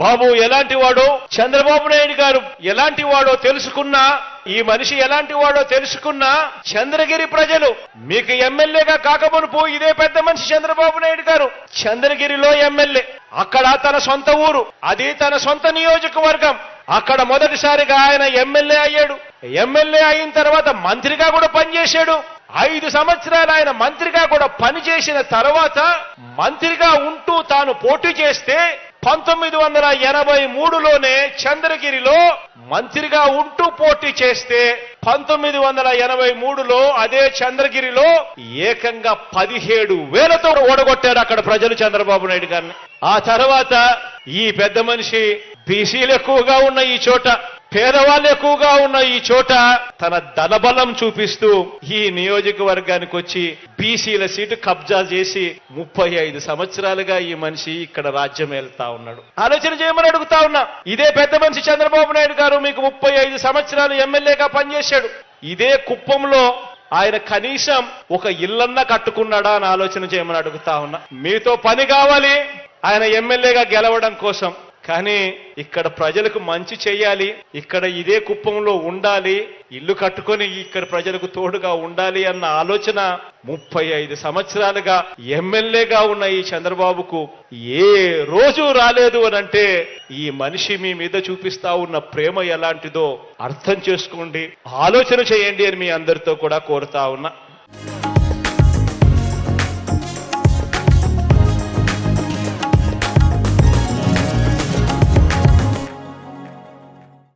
బాబు ఎలాంటి వాడో, చంద్రబాబు నాయుడు గారు ఎలాంటి వాడో తెలుసుకున్నా, ఈ మనిషి ఎలాంటి వాడో తెలుసుకున్నా, చంద్రగిరి ప్రజలు మీకు ఎమ్మెల్యేగా కాకమునుపు ఇదే పెద్ద మనిషి చంద్రబాబు నాయుడు గారు చంద్రగిరిలో ఎమ్మెల్యే, అక్కడ తన సొంత ఊరు, అది తన సొంత నియోజకవర్గం. అక్కడ మొదటిసారిగా ఆయన ఎమ్మెల్యే అయ్యాడు. ఎమ్మెల్యే అయిన తర్వాత మంత్రిగా కూడా పనిచేశాడు. 5 సంవత్సరాలు ఆయన మంత్రిగా కూడా పనిచేసిన తర్వాత మంత్రిగా ఉంటూ తాను పోటీ చేస్తే 1983లోనే చంద్రగిరిలో మంత్రిగా ఉంటూ పోటీ చేస్తే 1983లో అదే చంద్రగిరిలో ఏకంగా 17,000తో ఓడగొట్టారు అక్కడ ప్రజలు చంద్రబాబు నాయుడు గారిని. ఆ తర్వాత ఈ పెద్ద మనిషి బీసీలు ఎక్కువగా ఉన్న ఈ చోట, పేదవాళ్ళు ఎక్కువగా ఉన్న ఈ చోట తన దళబలం చూపిస్తూ ఈ నియోజకవర్గానికి వచ్చి బీసీల సీటు కబ్జా చేసి 35 సంవత్సరాలుగా ఈ మనిషి ఇక్కడ రాజ్యం వెళ్తా ఉన్నాడు. ఆలోచన చేయమని అడుగుతా ఉన్నా. ఇదే పెద్ద మనిషి చంద్రబాబు నాయుడు గారు మీకు 35 సంవత్సరాలు ఎమ్మెల్యేగా పనిచేశాడు. ఇదే కుప్పంలో ఆయన కనీసం ఒక ఇల్లన్నా కట్టుకున్నాడా అని ఆలోచన చేయమని అడుగుతా ఉన్నా. మీతో పని కావాలి ఆయన ఎమ్మెల్యేగా గెలవడం కోసం, కానీ ఇక్కడ ప్రజలకు మంచి చేయాలి, ఇక్కడ ఇదే కుప్పంలో ఉండాలి, ఇల్లు కట్టుకొని ఇక్కడ ప్రజలకు తోడుగా ఉండాలి అన్న ఆలోచన 35 సంవత్సరాలుగా ఎమ్మెల్యేగా ఉన్న ఈ చంద్రబాబుకు ఏ రోజు రాలేదు అనంటే ఈ మనిషి మీ మీద చూపిస్తా ఉన్న ప్రేమ ఎలాంటిదో అర్థం చేసుకోండి, ఆలోచన చేయండి అని మీ అందరితో కూడా కోరుతా ఉన్నా.